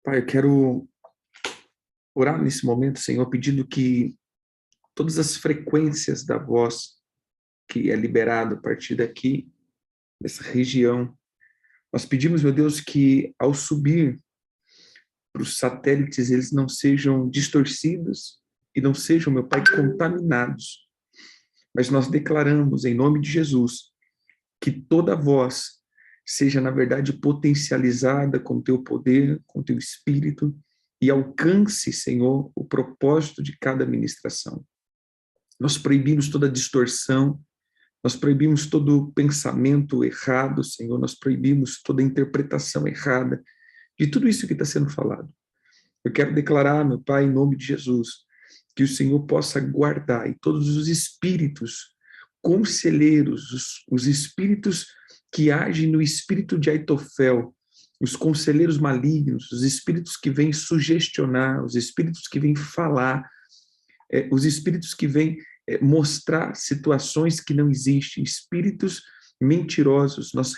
Pai, eu quero orar nesse momento, Senhor, pedindo que todas as frequências da voz que é liberada a partir daqui, dessa região, nós pedimos, meu Deus, que ao subir para os satélites, eles não sejam distorcidos e não sejam, meu Pai, contaminados. Mas nós declaramos, em nome de Jesus, que toda voz seja, na verdade, potencializada com o teu poder, com o teu espírito, e alcance, Senhor, o propósito de cada ministração. Nós proibimos toda distorção, nós proibimos todo pensamento errado, Senhor, nós proibimos toda interpretação errada de tudo isso que está sendo falado. Eu quero declarar, meu Pai, em nome de Jesus, que o Senhor possa guardar e todos os espíritos conselheiros, os espíritos que agem no espírito de Aitofel, os conselheiros malignos, os espíritos que vêm sugestionar, os espíritos que vêm falar, os espíritos que vêm mostrar situações que não existem, espíritos mentirosos, nós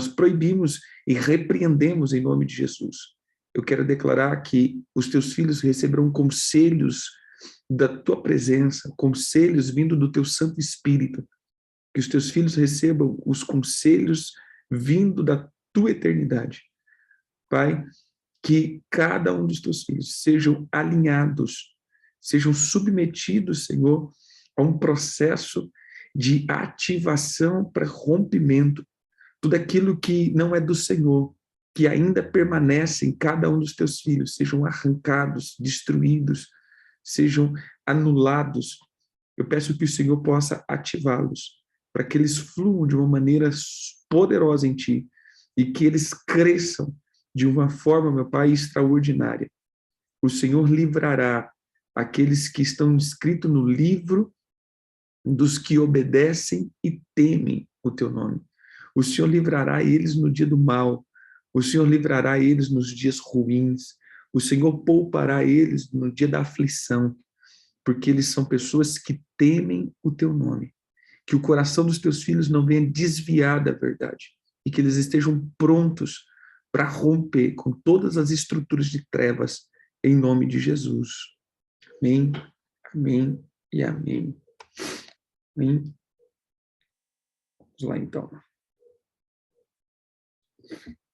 proibimos e repreendemos em nome de Jesus. Eu quero declarar que os teus filhos receberão conselhos da tua presença, conselhos vindo do teu Santo Espírito, que os teus filhos recebam os conselhos vindo da tua eternidade. Pai, que cada um dos teus filhos sejam alinhados, sejam submetidos, Senhor, a um processo de ativação para rompimento. Tudo aquilo que não é do Senhor, que ainda permanece em cada um dos teus filhos, sejam arrancados, destruídos, sejam anulados. Eu peço que o Senhor possa ativá-los, para que eles fluam de uma maneira poderosa em Ti, e que eles cresçam de uma forma, meu Pai, extraordinária. O Senhor livrará aqueles que estão escritos no livro dos que obedecem e temem o Teu nome. O Senhor livrará eles no dia do mal, o Senhor livrará eles nos dias ruins, o Senhor poupará eles no dia da aflição, porque eles são pessoas que temem o Teu nome. Que o coração dos Teus filhos não venha desviar da verdade, e que eles estejam prontos para romper com todas as estruturas de trevas, em nome de Jesus. Amém, amém e amém. Amém. Vamos lá, então.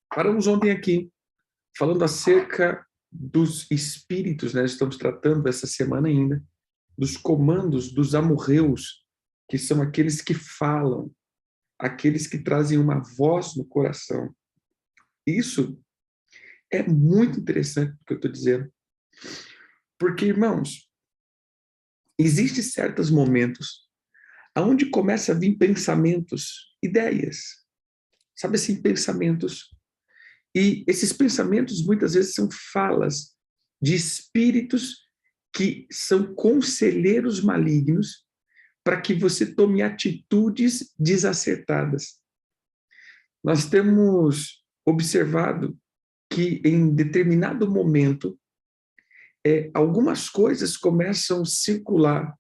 Paramos ontem aqui, falando acerca dos espíritos, né? Estamos tratando essa semana ainda, dos comandos dos amorreus, que são aqueles que falam, aqueles que trazem uma voz no coração. Isso é muito interessante o que eu estou dizendo. Porque, irmãos, existem certos momentos onde começa a vir pensamentos, ideias, sabe assim, pensamentos. E esses pensamentos muitas vezes são falas de espíritos que são conselheiros malignos para que você tome atitudes desacertadas. Nós temos observado que em determinado momento algumas coisas começam a circular,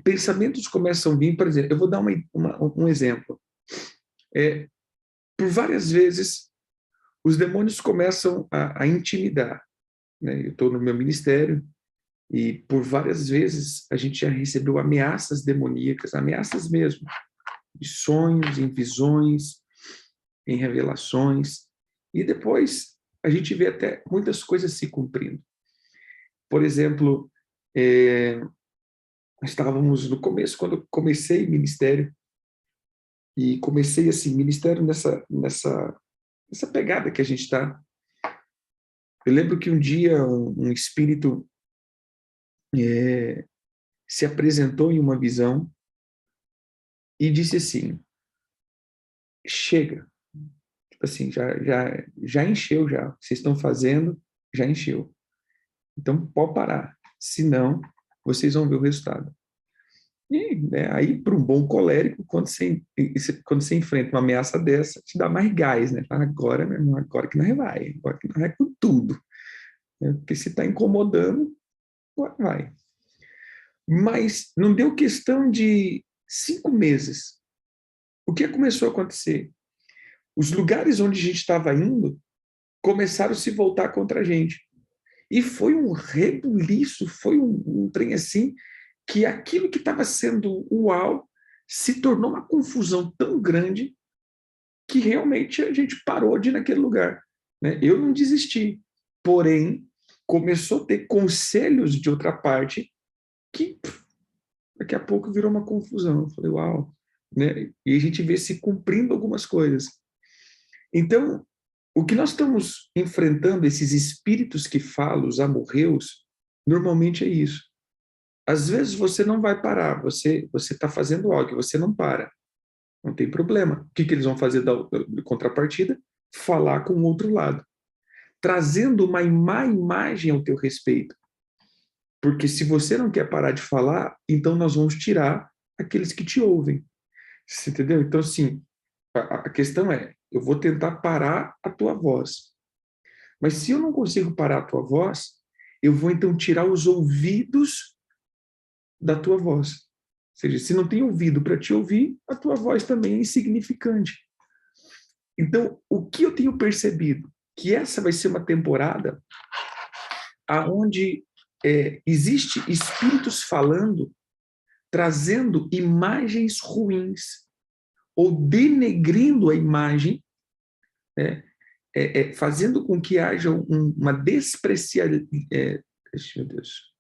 pensamentos começam a vir, por exemplo, eu vou dar um exemplo. Por várias vezes, os demônios começam a intimidar. Né? Eu estou no meu ministério e por várias vezes a gente já recebeu ameaças demoníacas, ameaças mesmo, de sonhos, em visões, em revelações, e depois a gente vê até muitas coisas se cumprindo. Por exemplo, estávamos no começo, quando eu comecei ministério, e comecei assim, ministério nessa pegada que a gente está. Eu lembro que um dia um espírito se apresentou em uma visão e disse assim, chega, tipo assim, já encheu já, vocês estão fazendo, já encheu. Então pode parar, senão vocês vão ver o resultado. E né, aí, para um bom colérico, quando você enfrenta uma ameaça dessa, te dá mais gás, né? Agora, meu irmão, agora que nós vai, agora que nós vai com tudo. Né? Porque se está incomodando, vai. Mas não deu questão de 5 meses. O que começou a acontecer? Os lugares onde a gente estava indo começaram a se voltar contra a gente. E foi um rebuliço, foi um trem assim, que aquilo que estava sendo uau se tornou uma confusão tão grande que realmente a gente parou de ir naquele lugar. Né? Eu não desisti, porém, começou a ter conselhos de outra parte que daqui a pouco virou uma confusão. Eu falei, uau! Né? E a gente vê se cumprindo algumas coisas. Então, o que nós estamos enfrentando, esses espíritos que falam, os amorreus, normalmente é isso. Às vezes você não vai parar, você está fazendo algo, você não para. Não tem problema. O que, que eles vão fazer da contrapartida? Falar com o outro lado. Trazendo uma má imagem ao teu respeito. Porque se você não quer parar de falar, então nós vamos tirar aqueles que te ouvem. Você entendeu? Então, assim, a questão é, eu vou tentar parar a tua voz. Mas se eu não consigo parar a tua voz, eu vou então tirar os ouvidos da tua voz. Ou seja, se não tem ouvido para te ouvir, a tua voz também é insignificante. Então, o que eu tenho percebido? Que essa vai ser uma temporada onde existe espíritos falando, trazendo imagens ruins, ou denegrindo a imagem, né? Fazendo com que haja uma meu Deus,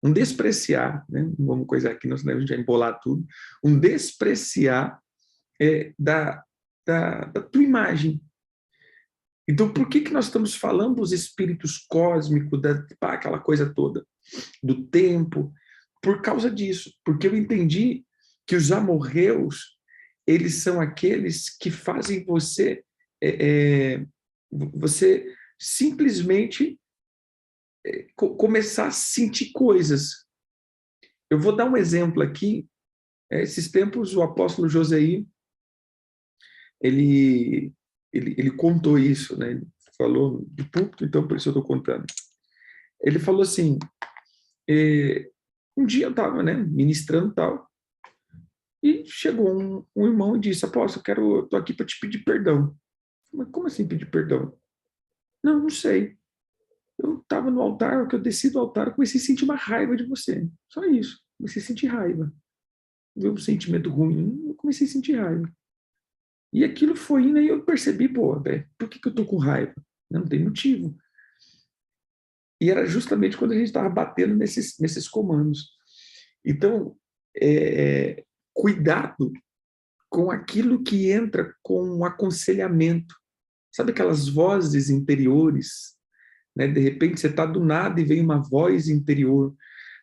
um despreciar, né? Não vamos coisar aqui, nós devemos já embolar tudo, um despreciar da tua imagem. Então, por que nós estamos falando dos espíritos cósmicos, aquela coisa toda, do tempo? Por causa disso, porque eu entendi que os amorreus, eles são aqueles que fazem você simplesmente começar a sentir coisas. Eu vou dar um exemplo aqui. Esses tempos, o apóstolo Joseí, ele contou isso, né? Ele falou de púlpito, então por isso eu estou contando. Ele falou assim, um dia eu estava, né, ministrando tal, e chegou um irmão e disse, apóstolo, estou aqui para te pedir perdão. Mas como assim pedir perdão? Não, não sei. Eu estava no altar, que eu desci do altar, eu comecei a sentir uma raiva de você. Só isso. Comecei a sentir raiva. Veio um sentimento ruim, eu comecei a sentir raiva. E aquilo foi indo, e eu percebi, pô, velho, por que eu tô com raiva? Não tem motivo. E era justamente quando a gente estava batendo nesses comandos. Então, cuidado com aquilo que entra com um aconselhamento. Sabe aquelas vozes interiores? Né? De repente você está do nada e vem uma voz interior,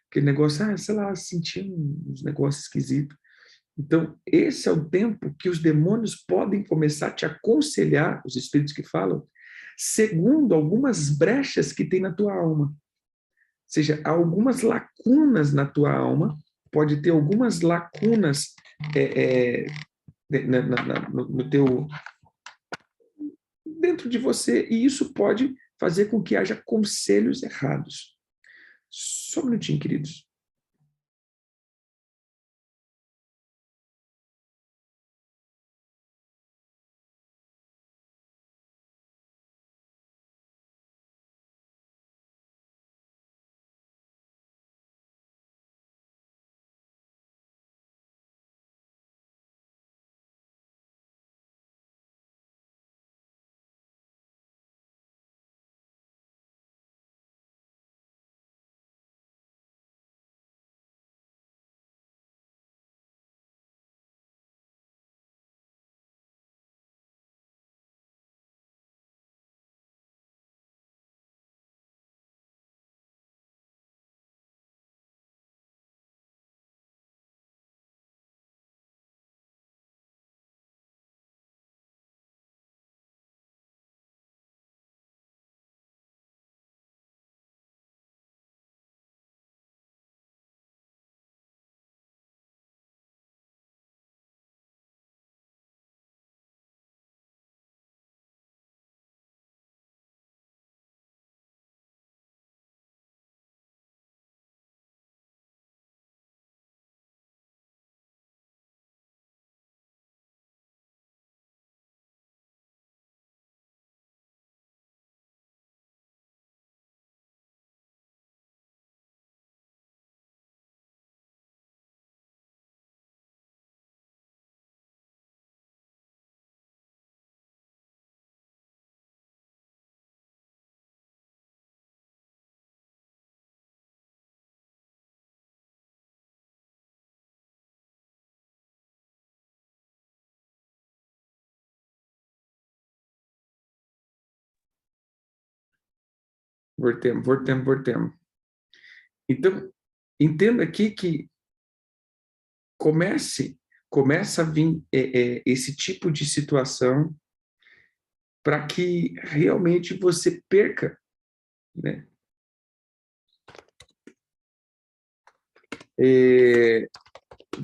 aquele negócio, sei lá, senti uns negócios esquisitos. Então, esse é o tempo que os demônios podem começar a te aconselhar, os espíritos que falam, segundo algumas brechas que tem na tua alma. Ou seja, há algumas lacunas na tua alma, pode ter algumas lacunas no teu, dentro de você, e isso pode fazer com que haja conselhos errados. Só um minutinho, queridos. Voltemos. Então, entenda aqui que começa a vir esse tipo de situação para que realmente você perca, né?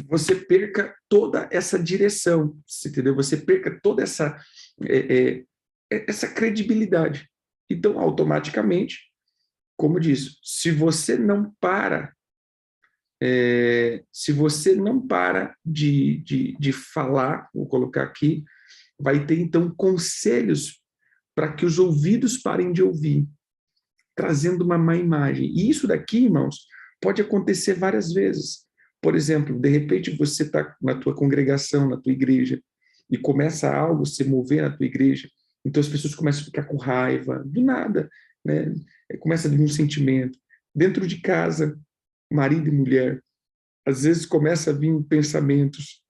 Você perca toda essa direção, entendeu? Você perca toda essa credibilidade. Então, automaticamente, como diz, se você não para de falar, vou colocar aqui, vai ter então conselhos para que os ouvidos parem de ouvir, trazendo uma má imagem. E isso daqui, irmãos, pode acontecer várias vezes. Por exemplo, de repente você está na tua congregação, na tua igreja, e começa algo se mover na tua igreja, então as pessoas começam a ficar com raiva, do nada, né? Começa a vir um sentimento. Dentro de casa, marido e mulher, às vezes começa a vir pensamentos,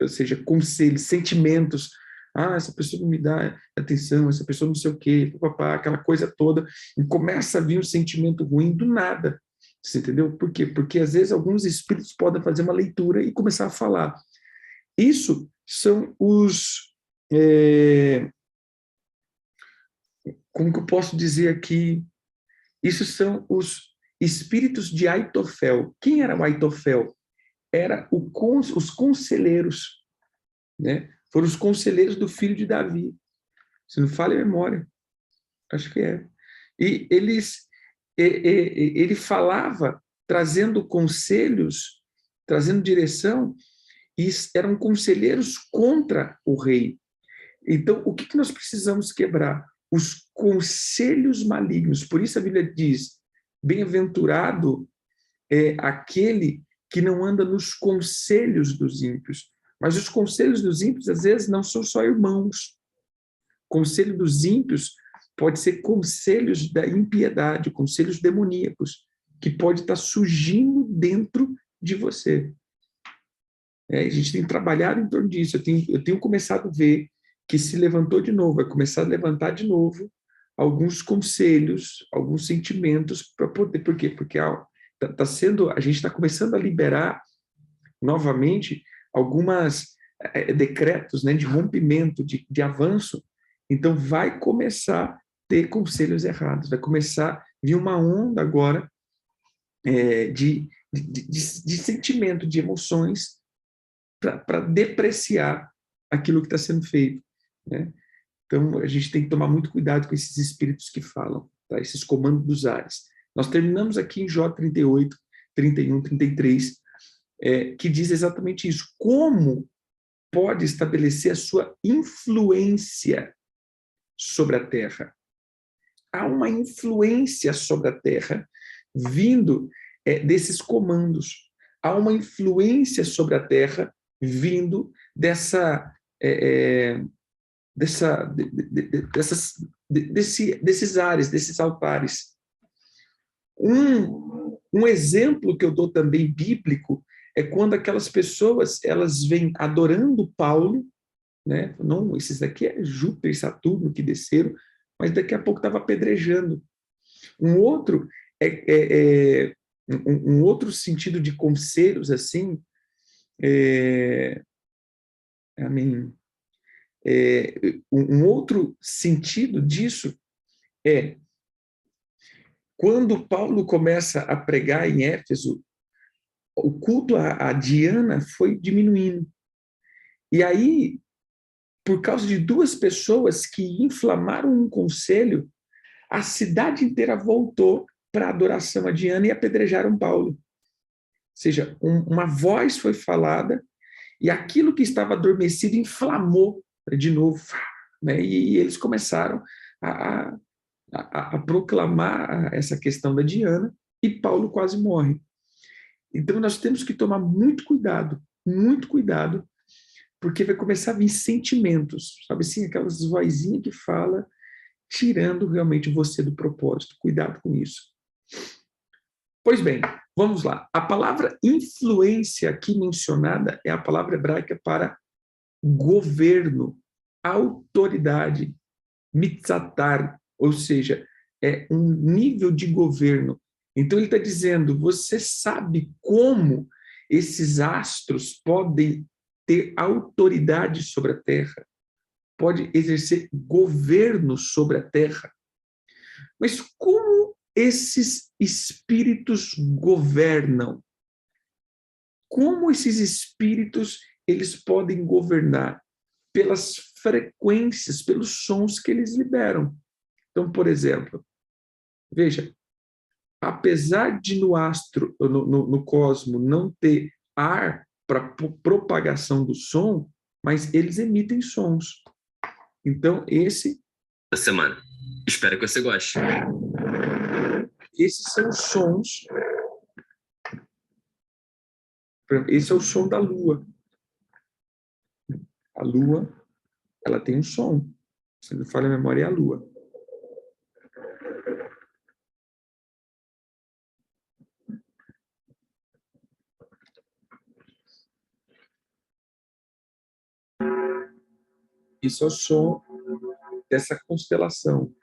ou seja, conselhos, sentimentos. Ah, essa pessoa não me dá atenção, essa pessoa não sei o quê, papapá, aquela coisa toda, e começa a vir um sentimento ruim do nada. Você entendeu? Por quê? Porque às vezes alguns espíritos podem fazer uma leitura e começar a falar. Isso são como que eu posso dizer aqui? Isso são os espíritos de Aitofel. Quem era o Aitofel? Era os conselheiros, né? Foram os conselheiros do filho de Davi. Se não falha a memória, acho que é. E ele falava trazendo conselhos, trazendo direção, e eram conselheiros contra o rei. Então, o que nós precisamos quebrar? Os conselhos malignos. Por isso a Bíblia diz: bem-aventurado é aquele que não anda nos conselhos dos ímpios. Mas os conselhos dos ímpios, às vezes, não são só irmãos. Conselho dos ímpios pode ser conselhos da impiedade, conselhos demoníacos, que pode estar surgindo dentro de você. A gente tem trabalhado em torno disso. Eu tenho começado a ver que se levantou de novo, vai começar a levantar de novo alguns conselhos, alguns sentimentos para poder. Por quê? Porque a gente está começando a liberar novamente algumas decretos, né, de rompimento, de avanço. Então vai começar a ter conselhos errados, vai começar a vir uma onda agora de sentimento, de emoções para depreciar aquilo que está sendo feito, né? Então, a gente tem que tomar muito cuidado com esses espíritos que falam, tá? Esses comandos dos ares. Nós terminamos aqui em Jó 38, 31, 33, que diz exatamente isso. Como pode estabelecer a sua influência sobre a Terra? Há uma influência sobre a Terra vindo desses comandos. Há uma influência sobre a Terra vindo desses ares, desses altares. Um exemplo que eu dou também bíblico é quando aquelas pessoas elas vêm adorando Paulo, né? Não, esses daqui é Júpiter e Saturno que desceram, mas daqui a pouco estava apedrejando. Um outro um outro sentido de conselhos assim, amém. Um outro sentido disso é quando Paulo começa a pregar em Éfeso, o culto a Diana foi diminuindo. E aí, por causa de duas pessoas que inflamaram um conselho, a cidade inteira voltou para a adoração a Diana e apedrejaram Paulo. Ou seja, uma voz foi falada e aquilo que estava adormecido inflamou de novo, né? E eles começaram a proclamar essa questão da Diana e Paulo quase morre. Então nós temos que tomar muito cuidado, porque vai começar a vir sentimentos, sabe assim, aquelas vozinhas que fala, tirando realmente você do propósito. Cuidado com isso. Pois bem, vamos lá. A palavra influência aqui mencionada é a palavra hebraica para governo, autoridade, mitzatar, ou seja, um nível de governo. Então ele está dizendo, você sabe como esses astros podem ter autoridade sobre a Terra, pode exercer governo sobre a Terra. Mas como esses espíritos governam? Como esses espíritos eles podem governar? Pelas frequências, pelos sons que eles liberam. Então, por exemplo, veja, apesar de no astro, no cosmo, não ter ar para propagação do som, mas eles emitem sons. Então, Da semana. Espero que você goste. esses são os sons. Esse é o som da Lua. A Lua, ela tem um som. Se não falha a memória, é a Lua. Isso é o som dessa constelação.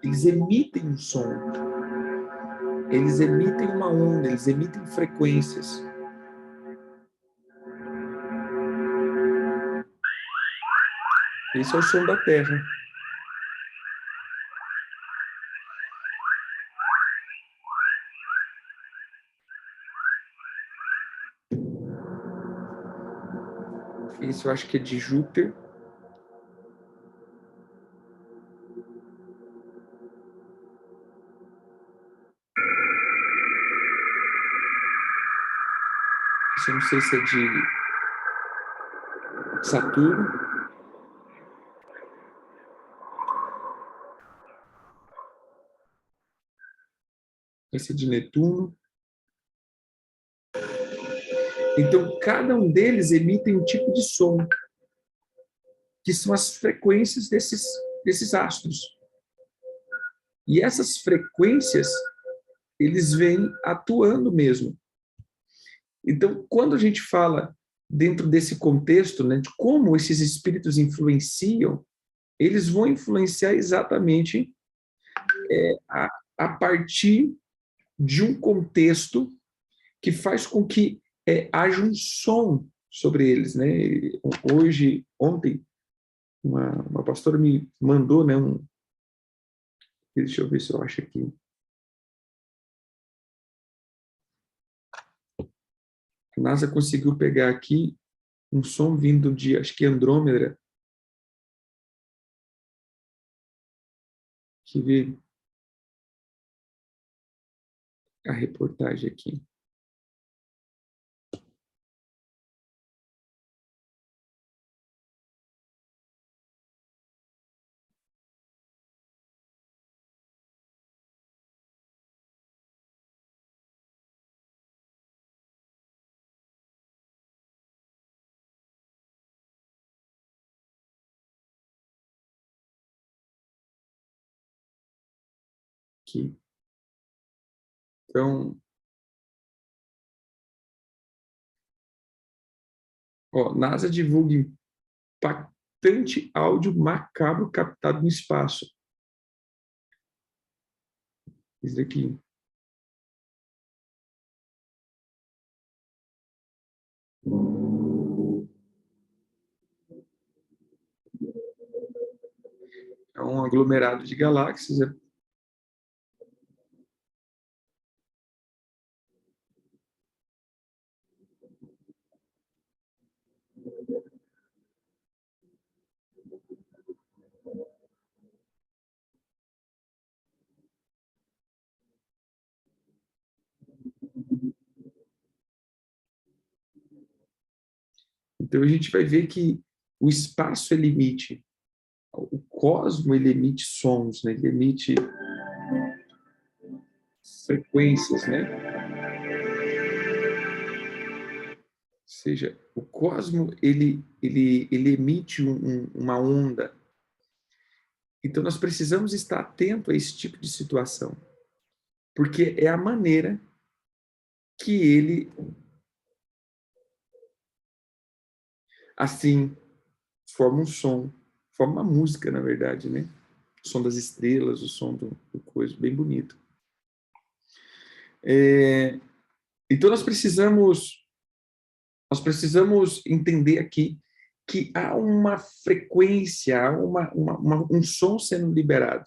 Eles emitem um som. Eles emitem uma onda, eles emitem frequências. Esse é o som da Terra. Esse eu acho que é de Júpiter. Esse eu não sei se é de Saturno. Esse é de Netuno. Então, cada um deles emite um tipo de som, que são as frequências desses astros. E essas frequências, eles vêm atuando mesmo. Então, quando a gente fala dentro desse contexto, né, de como esses espíritos influenciam, eles vão influenciar exatamente a partir de um contexto que faz com que haja um som sobre eles, né? Ontem, uma pastora me mandou, né? Deixa eu ver se eu acho aqui. A NASA conseguiu pegar aqui um som vindo de, acho que Andrômeda, que vê a reportagem aqui. Aqui. Então, NASA divulga impactante áudio macabro captado no espaço. Isso daqui. É um aglomerado de galáxias. Então, a gente vai ver que o espaço ele emite, o cosmo ele emite sons, né? Ele emite frequências, né? Ou seja, o cosmo ele emite uma onda. Então, nós precisamos estar atento a esse tipo de situação, porque é a maneira que ele, assim, forma um som, Forma uma música, na verdade, né? O som das estrelas, o som do coisa, bem bonito. Então nós precisamos entender aqui que há uma frequência, há um som sendo liberado.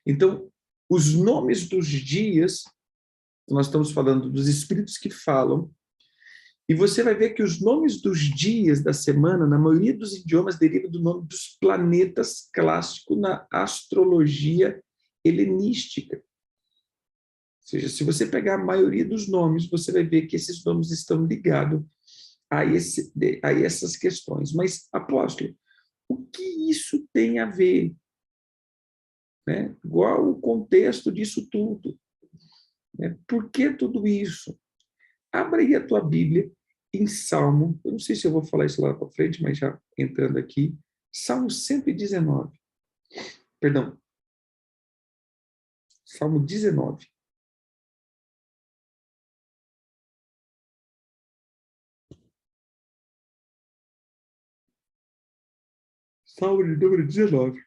Então, os nomes dos dias, nós estamos falando dos espíritos que falam, e você vai ver que os nomes dos dias da semana, na maioria dos idiomas, derivam do nome dos planetas clássicos na astrologia helenística. Ou seja, se você pegar a maioria dos nomes, você vai ver que esses nomes estão ligados a essas questões. Mas, apóstolo, o que isso tem a ver? Né? Qual o contexto disso tudo? Né? Por que tudo isso? Abra aí a tua Bíblia em Salmo, eu não sei se eu vou falar isso lá para frente, mas já entrando aqui, Salmo 119. Perdão. Salmo 19. Salmo de número 19.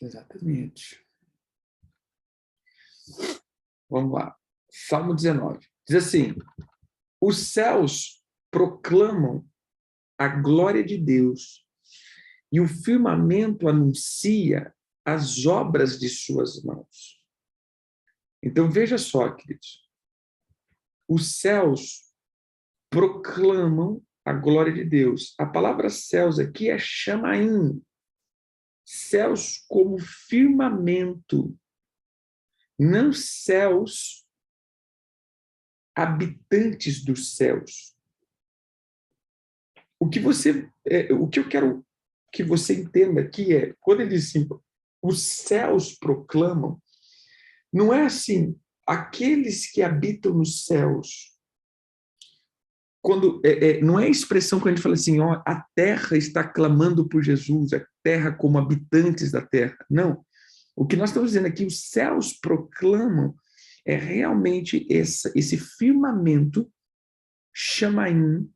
Exatamente. Vamos lá. Salmo 19. Diz assim: os céus proclamam a glória de Deus, e o firmamento anuncia as obras de suas mãos. Então, veja só, queridos. Os céus proclamam a glória de Deus. A palavra céus aqui é chamaim. Céus como firmamento. Não céus habitantes dos céus. O que eu quero que você entenda aqui é, quando ele diz assim, os céus proclamam, não é assim, aqueles que habitam nos céus, não é a expressão quando a gente fala assim, ó, a terra está clamando por Jesus, a terra como habitantes da terra. Não. O que nós estamos dizendo aqui, os céus proclamam, é realmente esse firmamento, chamaim,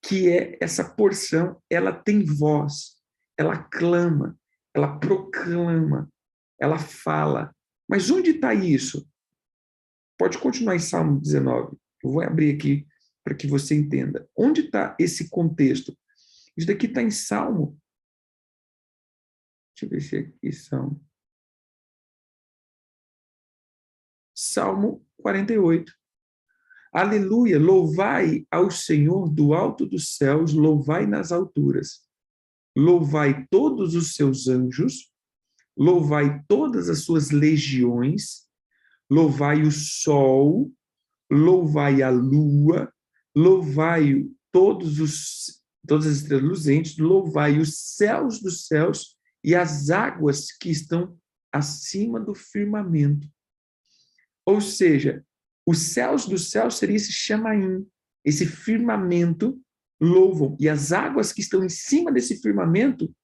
que é essa porção, ela tem voz, ela clama, ela proclama, ela fala. Mas onde está isso? Pode continuar em Salmo 19. Eu vou abrir aqui para que você entenda. Onde está esse contexto? Isso daqui está em Salmo. Deixa eu ver se é aqui Salmo. Salmo 48. Aleluia, louvai ao Senhor do alto dos céus, louvai nas alturas. Louvai todos os seus anjos, louvai todas as suas legiões, louvai o sol, louvai a lua, louvai todas as estrelas luzentes, louvai os céus dos céus e as águas que estão acima do firmamento. Ou seja, os céus dos céus seria esse chamaim, esse firmamento louvam. E as águas que estão em cima desse firmamento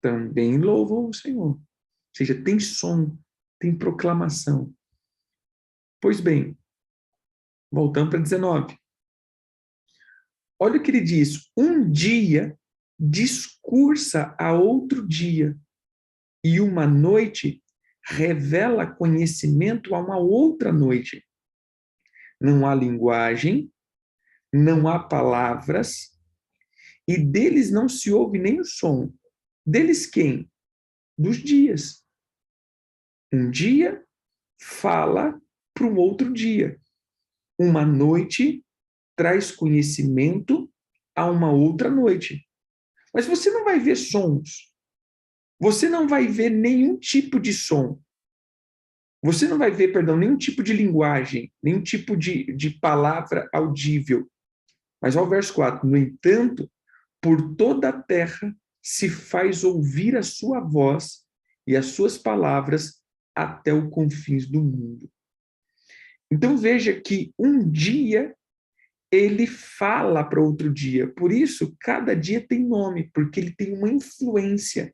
também louvam o Senhor. Ou seja, tem som, tem proclamação. Pois bem, voltando para 19. Olha o que ele diz. Um dia discursa a outro dia, e uma noite revela conhecimento a uma outra noite. Não há linguagem, não há palavras, e deles não se ouve nem o som. Deles quem? Dos dias. Um dia fala para um outro dia. Uma noite traz conhecimento a uma outra noite. Mas você não vai ver sons. Você não vai ver nenhum tipo de som. Você não vai ver, nenhum tipo de linguagem, nenhum tipo de palavra audível. Mas ao verso 4, no entanto, por toda a terra se faz ouvir a sua voz e as suas palavras até os confins do mundo. Então veja que um dia ele fala para outro dia. Por isso, cada dia tem nome, porque ele tem uma influência.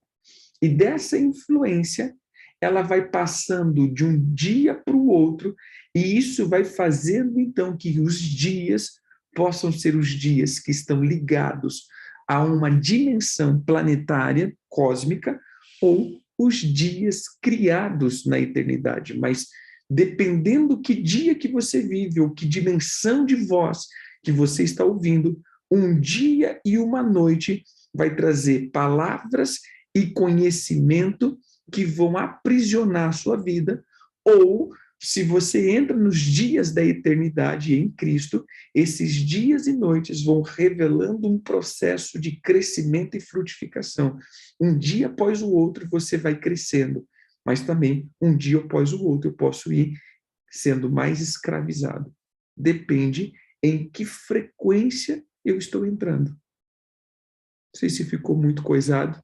E dessa influência, ela vai passando de um dia para o outro, e isso vai fazendo, então, que os dias possam ser os dias que estão ligados a uma dimensão planetária, cósmica, ou os dias criados na eternidade. Mas, dependendo que dia que você vive, ou que dimensão de voz que você está ouvindo, um dia e uma noite vai trazer palavras e conhecimento que vão aprisionar a sua vida, ou se você entra nos dias da eternidade em Cristo, esses dias e noites vão revelando um processo de crescimento e frutificação. Um dia após o outro você vai crescendo, mas também um dia após o outro eu posso ir sendo mais escravizado. Depende em que frequência eu estou entrando. Não sei se ficou muito coisado,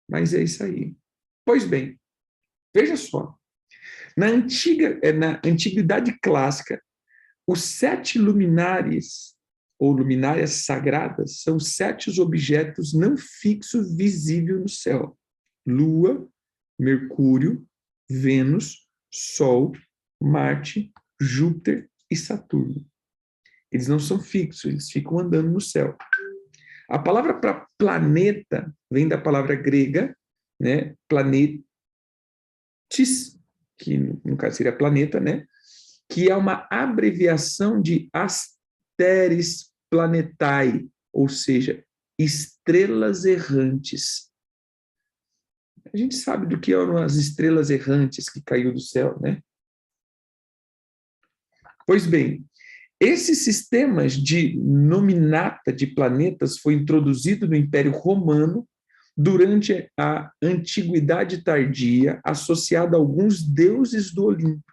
mas é isso aí. Pois bem, veja só. Na antiguidade clássica, os 7 luminares, ou luminárias sagradas, são 7 objetos não fixos visíveis no céu. Lua, Mercúrio, Vênus, Sol, Marte, Júpiter e Saturno. Eles não são fixos, eles ficam andando no céu. A palavra para planeta vem da palavra grega, né? Planetis, que no caso seria planeta, né? Que é uma abreviação de asteres planetae, ou seja, estrelas errantes. A gente sabe do que eram as estrelas errantes que caiu do céu, né? Pois bem, esses sistemas de nominata de planetas foi introduzido no Império Romano durante a Antiguidade Tardia, associado a alguns deuses do Olimpo.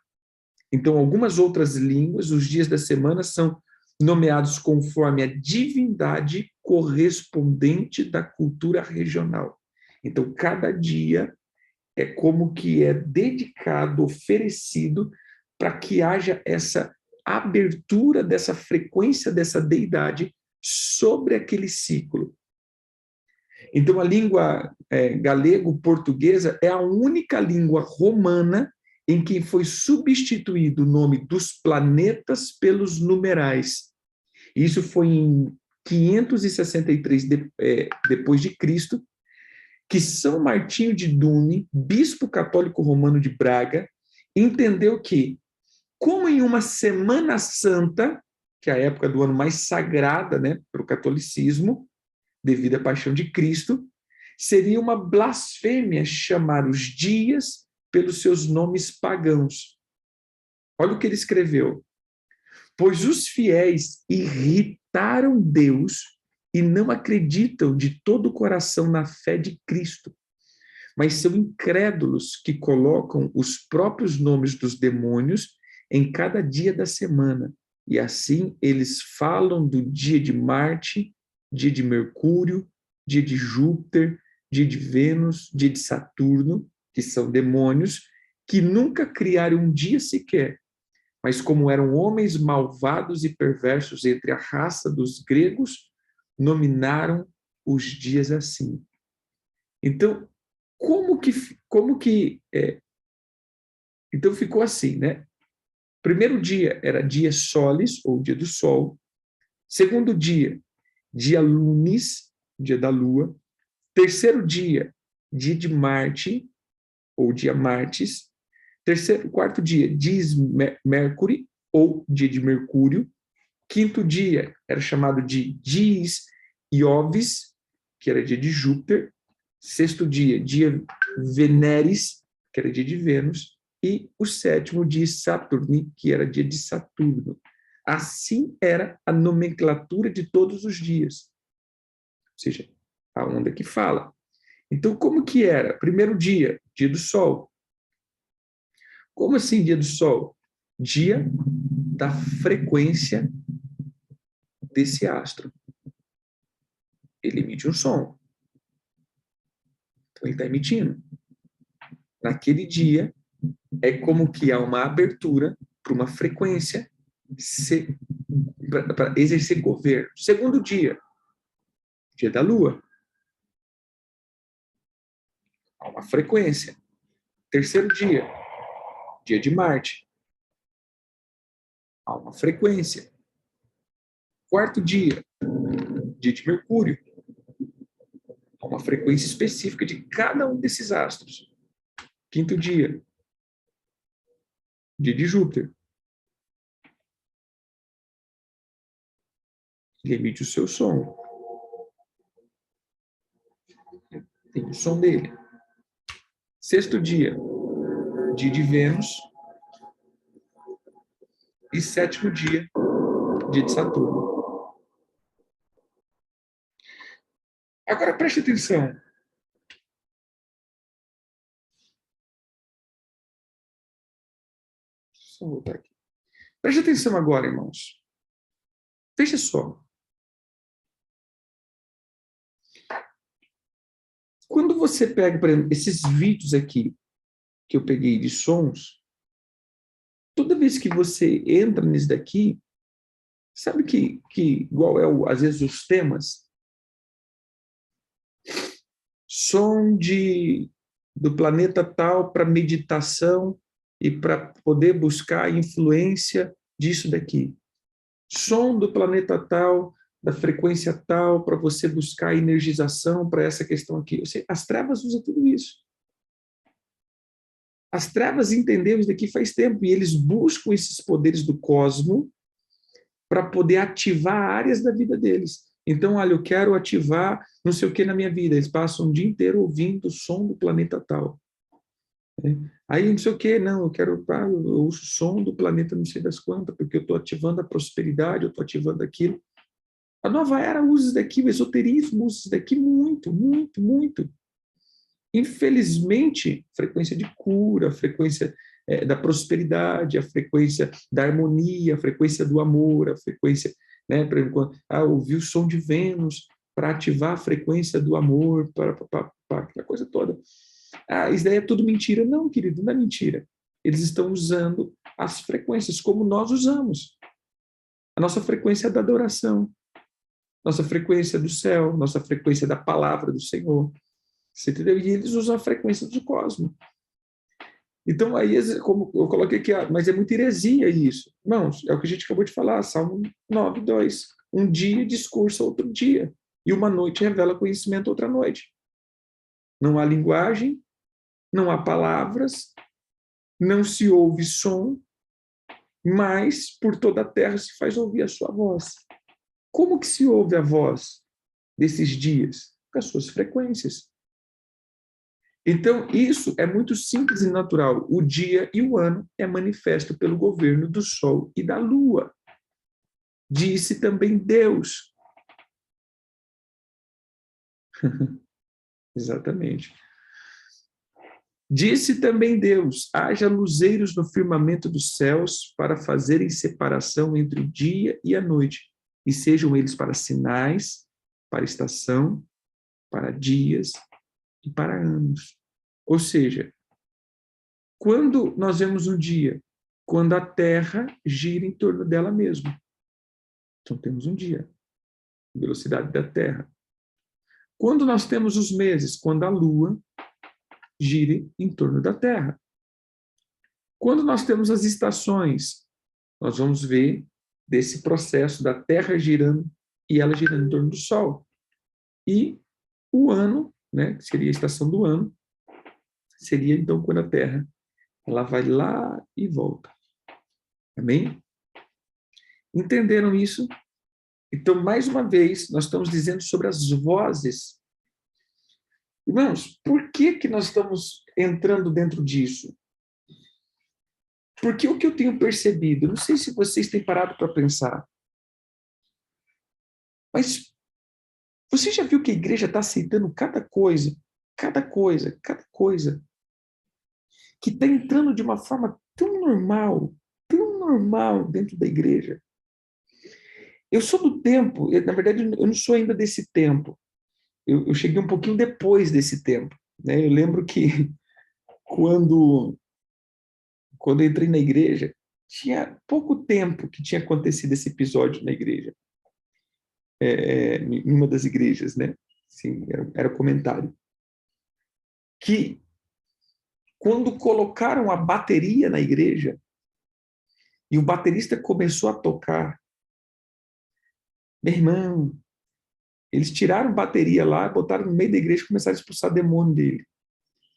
Então, algumas outras línguas, os dias da semana são nomeados conforme a divindade correspondente da cultura regional. Então, cada dia é como que é dedicado, oferecido para que haja essa abertura dessa frequência dessa deidade sobre aquele ciclo. Então, a língua galego-portuguesa é a única língua romana em que foi substituído o nome dos planetas pelos numerais. Isso foi em 563 depois de Cristo, que São Martinho de Dune, bispo católico romano de Braga, entendeu que, como em uma Semana Santa, que é a época do ano mais sagrada, né, para o catolicismo, devido à paixão de Cristo, seria uma blasfêmia chamar os dias pelos seus nomes pagãos. Olha o que ele escreveu. Pois os fiéis irritaram Deus e não acreditam de todo o coração na fé de Cristo, mas são incrédulos que colocam os próprios nomes dos demônios em cada dia da semana. E assim eles falam do dia de Marte, dia de Mercúrio, dia de Júpiter, dia de Vênus, dia de Saturno, que são demônios, que nunca criaram um dia sequer, mas como eram homens malvados e perversos entre a raça dos gregos, nominaram os dias assim. Então, então ficou assim, né? Primeiro dia era dia solis, ou dia do sol. Segundo dia, dia lunis, dia da lua. Terceiro dia, dia de Marte, ou dia Martes. Quarto dia, dies Mercury, ou dia de Mercúrio. Quinto dia era chamado de dies Iovis, que era dia de Júpiter. Sexto dia, dia Veneris, que era dia de Vênus. E o sétimo dia Saturni, que era dia de Saturno. Assim era a nomenclatura de todos os dias. Ou seja, a onda que fala. Então, como que era? Primeiro dia, dia do Sol. Como assim dia do Sol? Dia da frequência desse astro. Ele emite um som. Então, ele está emitindo. Naquele dia, é como que há uma abertura para uma frequência ser para exercer governo. Segundo dia, dia da Lua. Há uma frequência. Terceiro dia, dia de Marte. Há uma frequência. Quarto dia, dia de Mercúrio. Há uma frequência específica de cada um desses astros. Quinto dia, dia de Júpiter. Ele emite o seu som. Tem o som dele. Sexto dia, dia de Vênus. E sétimo dia, dia de Saturno. Agora preste atenção. Deixa eu voltar aqui. Preste atenção agora, irmãos. Veja só. Quando você pega, por exemplo, esses vídeos aqui que eu peguei de sons, toda vez que você entra nisso daqui, sabe que igual é, às vezes, os temas? Som do planeta tal para meditação e para poder buscar a influência disso daqui. Som do planeta tal, da frequência tal, para você buscar a energização para essa questão aqui. As trevas usam tudo isso. As trevas entenderam isso daqui faz tempo, e eles buscam esses poderes do cosmo para poder ativar áreas da vida deles. Então, olha, eu quero ativar não sei o que na minha vida. Eles passam o dia inteiro ouvindo o som do planeta tal. Aí, não sei o que, não, eu ouço o som do planeta não sei das quantas, porque eu estou ativando a prosperidade, eu estou ativando aquilo. A nova era usa isso daqui, o esoterismo usa isso daqui muito, muito, muito. Infelizmente, frequência de cura, frequência da prosperidade, a frequência da harmonia, a frequência do amor, a frequência, né, ouvir o som de Vênus para ativar a frequência do amor, para aquela coisa toda. Isso daí é tudo mentira. Não, querido, não é mentira. Eles estão usando as frequências como nós usamos. A nossa frequência é da adoração, nossa frequência do céu, nossa frequência da palavra do Senhor. Você entendeu? E eles usam a frequência do cosmos. Então, aí, como eu coloquei aqui, mas é muita heresia isso. Irmãos, é o que a gente acabou de falar, Salmo 9, 2. Um dia discursa outro dia, e uma noite revela conhecimento outra noite. Não há linguagem, não há palavras, não se ouve som, mas por toda a terra se faz ouvir a sua voz. Como que se ouve a voz desses dias? Com as suas frequências. Então, isso é muito simples e natural. O dia e o ano é manifesto pelo governo do Sol e da Lua. Disse também Deus. Exatamente. Disse também Deus: haja luzeiros no firmamento dos céus para fazerem separação entre o dia e a noite, e sejam eles para sinais, para estação, para dias e para anos. Ou seja, quando nós vemos um dia, quando a Terra gira em torno dela mesma. Então temos um dia, velocidade da Terra. Quando nós temos os meses, quando a Lua gira em torno da Terra. Quando nós temos as estações, nós vamos ver desse processo da Terra girando e ela girando em torno do Sol. E o ano, né, que seria a estação do ano, seria então quando a Terra ela vai lá e volta. Amém? Entenderam isso? Então, mais uma vez, nós estamos dizendo sobre as vozes. Irmãos, por que nós estamos entrando dentro disso? Porque o que eu tenho percebido, não sei se vocês têm parado para pensar, mas você já viu que a igreja está aceitando cada coisa, que está entrando de uma forma tão normal dentro da igreja. Eu sou do tempo, na verdade, eu não sou ainda desse tempo. Eu cheguei um pouquinho depois desse tempo. Né? Eu lembro que quando eu entrei na igreja, tinha pouco tempo que tinha acontecido esse episódio na igreja, em uma das igrejas, né? Sim, era o comentário. Que quando colocaram a bateria na igreja e o baterista começou a tocar, meu irmão, eles tiraram a bateria lá, botaram no meio da igreja e começaram a expulsar demônio dele,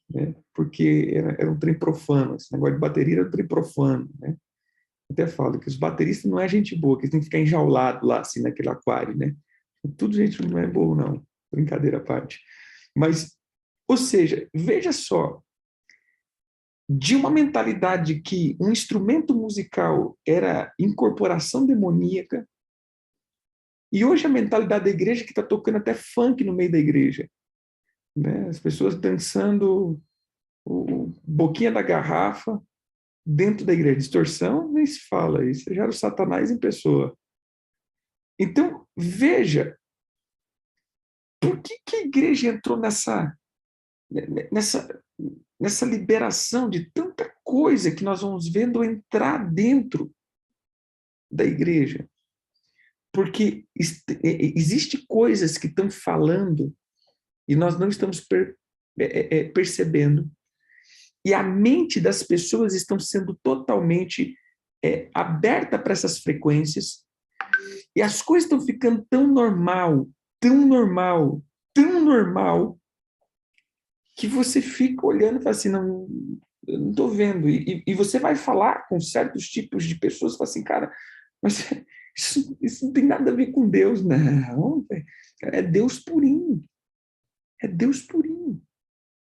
né? Porque era um trem profano, esse negócio de bateria era um trem profano, né? Até falo que os bateristas não é gente boa, que eles têm que ficar enjaulados lá, assim, naquele aquário, né? Tudo gente não é boa, não. Brincadeira à parte. Mas, ou seja, veja só, de uma mentalidade que um instrumento musical era incorporação demoníaca, e hoje a mentalidade da igreja que está tocando até funk no meio da igreja, né? As pessoas dançando o boquinha da garrafa dentro da igreja. Distorção, nem se fala, isso já era o Satanás em pessoa. Então, veja, por que a igreja entrou nessa, nessa liberação de tanta coisa que nós vamos vendo entrar dentro da igreja? Porque existe coisas que estão falando e nós não estamos percebendo. E a mente das pessoas estão sendo totalmente aberta para essas frequências e as coisas estão ficando tão normal, tão normal, tão normal, que você fica olhando e fala assim, não, eu não estou vendo. E você vai falar com certos tipos de pessoas e fala assim, cara, mas isso não tem nada a ver com Deus, não. É Deus purinho. É Deus purinho.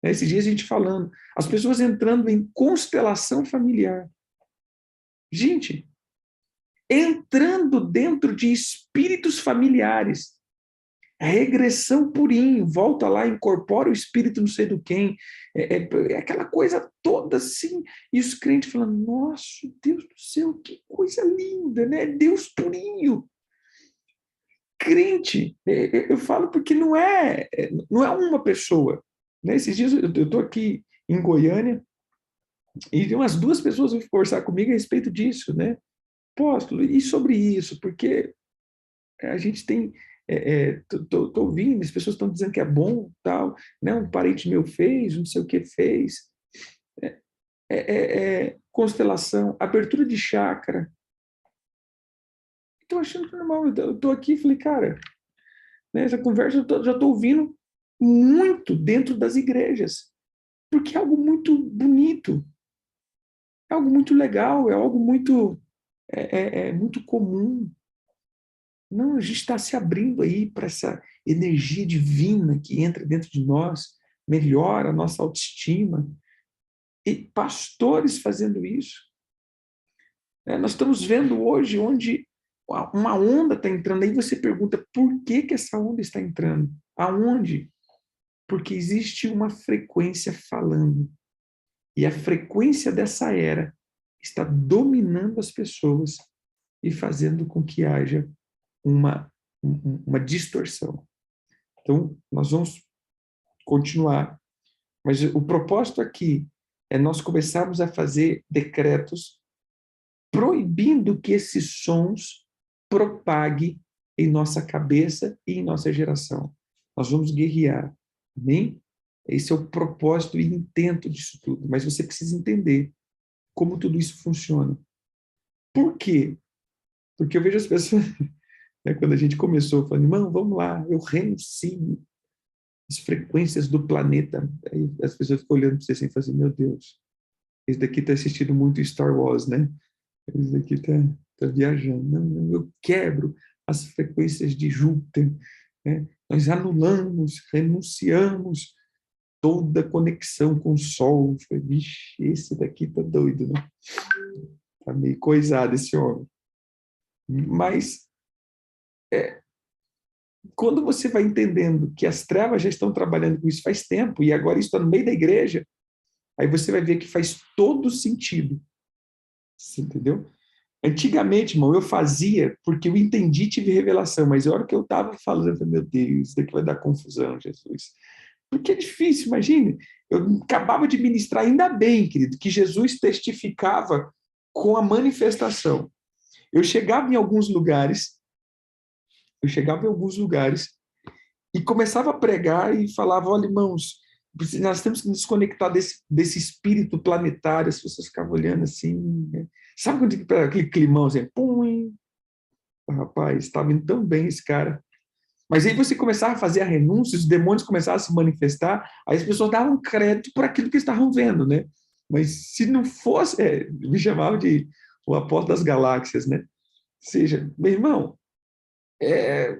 Esses dias a gente falando, as pessoas entrando em constelação familiar. Gente, entrando dentro de espíritos familiares. Regressão purinho, volta lá, incorpora o espírito não sei do quem, aquela coisa toda assim, e os crentes falando, nossa, Deus do céu, que coisa linda, né? Deus purinho. Crente, eu falo porque não é uma pessoa. Né? Esses dias eu estou aqui em Goiânia e umas duas pessoas vão conversar comigo a respeito disso, né? Apóstolo, e sobre isso? Porque a gente tem tô ouvindo, as pessoas estão dizendo que é bom, tal, né? Um parente meu fez, não sei o que fez. Constelação, abertura de chakra. Estou achando que é normal. Eu estou aqui e falei, cara, né, essa conversa já estou ouvindo muito dentro das igrejas, porque é algo muito bonito, é algo muito legal, é algo muito comum. Não, a gente está se abrindo aí para essa energia divina que entra dentro de nós, melhora a nossa autoestima. E pastores fazendo isso. Nós estamos vendo hoje onde uma onda está entrando. Aí você pergunta por que essa onda está entrando? Aonde? Porque existe uma frequência falando. E a frequência dessa era está dominando as pessoas e fazendo com que haja uma distorção. Então, nós vamos continuar, mas o propósito aqui é nós começarmos a fazer decretos proibindo que esses sons propaguem em nossa cabeça e em nossa geração. Nós vamos guerrear, amém? Esse é o propósito e intento disso tudo, mas você precisa entender como tudo isso funciona. Por quê? Porque eu vejo as pessoas, né, quando a gente começou, falando, irmão, vamos lá, eu renuncio as frequências do planeta. Aí as pessoas ficam olhando para você assim, fazendo, meu Deus, esse daqui está assistindo muito Star Wars, né? Esse daqui está viajando. Não, eu quebro as frequências de Júpiter, né? Nós anulamos, renunciamos toda conexão com o Sol. Eu falei, vixe, esse daqui está doido, né? Está meio coisado esse homem. Mas quando você vai entendendo que as trevas já estão trabalhando com isso faz tempo, e agora isso está no meio da igreja, aí você vai ver que faz todo sentido. Você entendeu? Antigamente, irmão, eu fazia porque eu entendi, tive revelação, mas a hora que eu estava falando, eu falei, meu Deus, isso daqui vai dar confusão, Jesus. Porque é difícil, imagine. Eu acabava de ministrar, ainda bem, querido, que Jesus testificava com a manifestação. Eu chegava em alguns lugares e começava a pregar e falava, olha, irmãos, nós temos que nos desconectar desse espírito planetário. As pessoas ficavam olhando assim, né? Sabe quando fica aquele climão assim, pum, rapaz, estava indo tão bem esse cara. Mas aí você começava a fazer a renúncia, os demônios começavam a se manifestar, aí as pessoas davam crédito por aquilo que estavam vendo, né? Mas se não fosse, me chamava de o apóstolo das galáxias, né? Ou seja, meu irmão, é,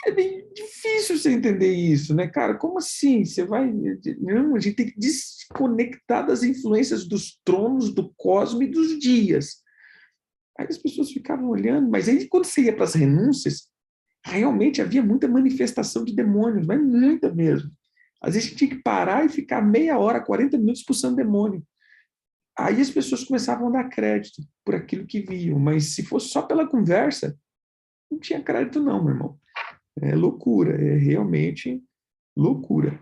é bem difícil você entender isso, né, cara? Como assim? Você vai. Não, a gente tem que desconectar das influências dos tronos, do cosmos e dos dias. Aí as pessoas ficavam olhando, mas aí quando você ia para as renúncias, realmente havia muita manifestação de demônios, mas muita mesmo. Às vezes a gente tinha que parar e ficar meia hora, 40 minutos expulsando demônio. Aí as pessoas começavam a dar crédito por aquilo que viam, mas se fosse só pela conversa, não tinha crédito não, meu irmão. É loucura, é realmente loucura.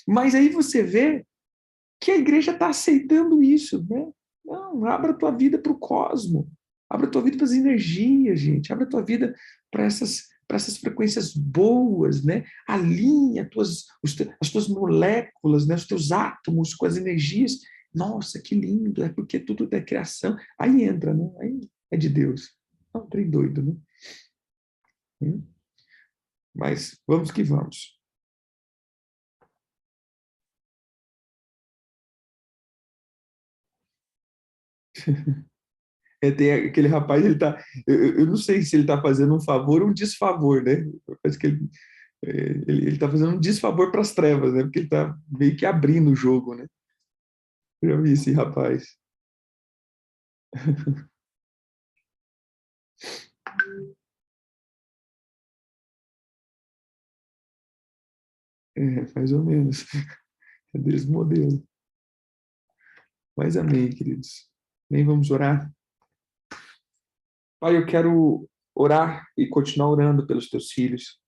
Mas aí você vê que a igreja está aceitando isso, né? Não, abra a tua vida para o cosmos, abra a tua vida para as energias, gente, abra a tua vida para essas frequências boas, né? Alinha as tuas moléculas, né? Os teus átomos com as energias. Nossa, que lindo, é porque tudo é criação. Aí entra, né? Aí é de Deus. Não, trem doido, né? Mas vamos que vamos. Tem aquele rapaz, eu não sei se ele está fazendo um favor ou um desfavor, né? Parece que ele está fazendo um desfavor para as trevas, né? Porque ele está meio que abrindo o jogo, né? Eu já vi esse rapaz. Mais ou menos. É deles modelo. Mas amém, queridos. Nem vamos orar. Pai, eu quero orar e continuar orando pelos teus filhos,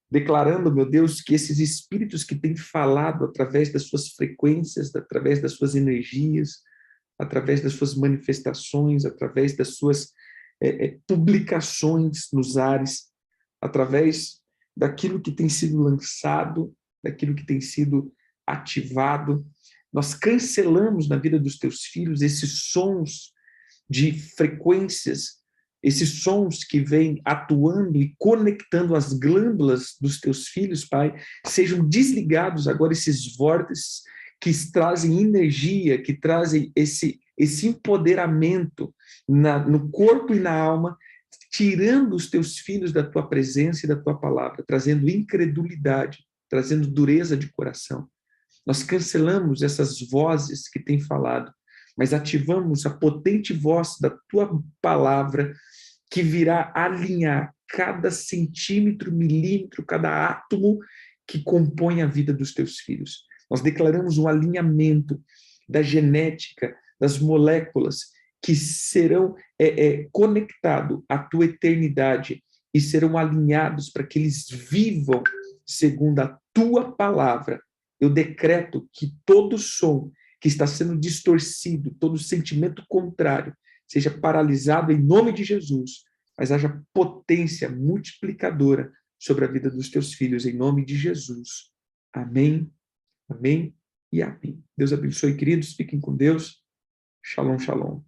declarando, meu Deus, que esses espíritos que têm falado através das suas frequências, através das suas energias, através das suas manifestações, através das suas publicações nos ares, através daquilo que tem sido lançado, daquilo que tem sido ativado. Nós cancelamos na vida dos teus filhos esses sons de frequências, esses sons que vêm atuando e conectando as glândulas dos teus filhos, Pai, sejam desligados agora esses vórtices que trazem energia, que trazem esse empoderamento no corpo e na alma, tirando os teus filhos da tua presença e da tua palavra, trazendo incredulidade, trazendo dureza de coração. Nós cancelamos essas vozes que têm falado, mas ativamos a potente voz da tua palavra que virá alinhar cada centímetro, milímetro, cada átomo que compõe a vida dos teus filhos. Nós declaramos um alinhamento da genética, das moléculas que serão conectados à tua eternidade e serão alinhados para que eles vivam segundo a tua palavra. Eu decreto que todo som que está sendo distorcido, todo sentimento contrário, seja paralisado em nome de Jesus, mas haja potência multiplicadora sobre a vida dos teus filhos, em nome de Jesus. Amém, amém e amém. Deus abençoe, queridos. Fiquem com Deus. Shalom, shalom.